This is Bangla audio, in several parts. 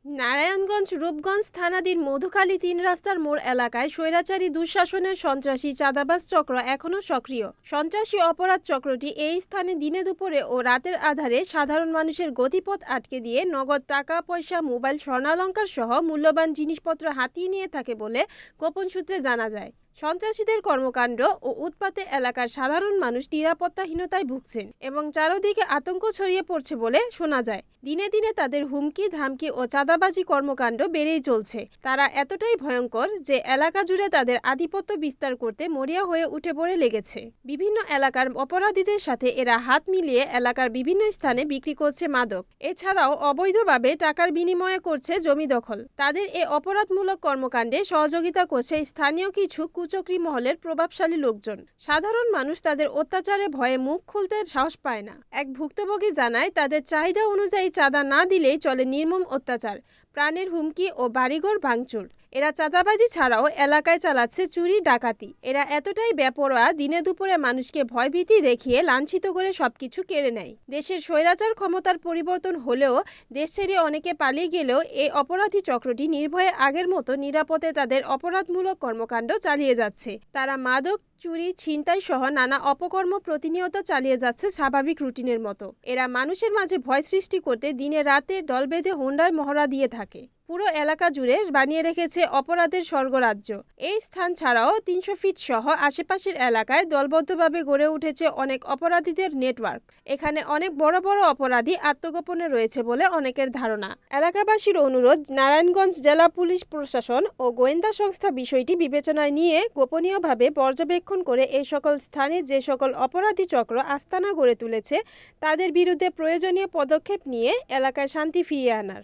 নারায়ণগঞ্জ রূপগঞ্জ থানাধীন মধুখালী ৩ রাস্তার মোড় এলাকায় স্বৈরাচারী দুঃশাসনের সন্ত্রাসী চাঁদাবাজ চক্র এখনও সক্রিয়। সন্ত্রাসী অপরাধ চক্রটি এই স্থানে দিনে দুপুরে ও রাতের আধারে সাধারণ মানুষের গতিপথ আটকে দিয়ে নগদ টাকা পয়সা, মোবাইল, স্বর্ণালংকার সহ মূল্যবান জিনিসপত্র হাতিয়ে নিয়ে থাকে বলে গোপন সূত্রে জানা যায়। সন্ত্রাসীদের কর্মকাণ্ড ও উৎপাতে এলাকার সাধারণ মানুষ নিরাপত্তাহীনতায় ভুগছেন এবং চারদিকে আতঙ্ক ছড়িয়ে পড়ছে বলে শোনা যায়। দিনে দিনে তাদের হুমকি ধামকি ও চাঁদাবাজি কর্মকাণ্ড বেড়েই চলছে। তারা এতটাই ভয়ঙ্কর যে এলাকা জুড়ে তাদের আধিপত্য বিস্তার করতে মরিয়া হয়ে উঠে পড়ে লেগেছে। বিভিন্ন এলাকার অপরাধীদের সাথে এরা হাত মিলিয়ে এলাকার বিভিন্ন স্থানে বিক্রি করছে মাদক। এছাড়াও অবৈধভাবে টাকার বিনিময়ে করছে জমি দখল। তাদের এ অপরাধমূলক কর্মকাণ্ডে সহযোগিতা করছে স্থানীয় কিছু কুচক্রী মহলের প্রভাবশালী লোকজন। সাধারণ মানুষ তাদের অত্যাচারে ভয়ে মুখ খুলতে সাহস পায় না। এক ভুক্তভোগী জানায়, তাদের চাহিদা অনুযায়ী চাঁদা না দিলেই চলে নির্মম অত্যাচার, প্রাণের হুমকি ও বাড়িঘর ভাঙচুর। এরা চাঁদাবাজি ছাড়াও এলাকায় চালাচ্ছে চুরি ডাকাতি। এরা এতটাই বেপরোয়া, দিনে দুপুরে মানুষকে ভয়ভীতি দেখিয়ে লাঞ্ছিত করে সবকিছু কেড়ে নেয়। দেশের স্বৈরাচার ক্ষমতার পরিবর্তন হলেও দেশ ছেড়ে অনেকে পালিয়ে গেলেও এই অপরাধী চক্রটি নির্ভয়ে আগের মতো নিরাপদে তাদের অপরাধমূলক কর্মকাণ্ড চালিয়ে যাচ্ছে। তারা মাদক, চুরি, ছিনতাই সহ নানা অপকর্ম প্রতিনিয়ত চালিয়ে যাচ্ছে স্বাভাবিক রুটিনের মতো। এরা মানুষের মাঝে ভয় সৃষ্টি করতে দিনে রাতে দল বেঁধে হোন্ডায় মহড়া দিয়ে থাকে। পুরো এলাকা জুড়ে বানিয়ে রেখেছে অপরাধের স্বর্গরাজ্য। এই স্থান ছাড়াও ৩০০ ফিট সহ আশেপাশের এলাকায় দলবদ্ধভাবে গড়ে উঠেছে অনেক অপরাধীদের নেটওয়ার্ক। এখানে অনেক বড় বড় অপরাধী আত্মগোপনে রয়েছে বলে অনেকের ধারণা। এলাকাবাসীর অনুরোধ, নারায়ণগঞ্জ জেলা পুলিশ প্রশাসন ও গোয়েন্দা সংস্থা বিষয়টি বিবেচনায় নিয়ে গোপনীয়ভাবে পর্যবেক্ষণ করে এই সকল স্থানে যে সকল অপরাধী চক্র আস্তানা গড়ে তুলেছে তাদের বিরুদ্ধে প্রয়োজনীয় পদক্ষেপ নিয়ে এলাকায় শান্তি ফিরিয়ে আনার।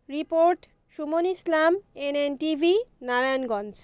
রিপোর্ট সুমন ইসলাম, NNTV, নারায়ণগঞ্জ।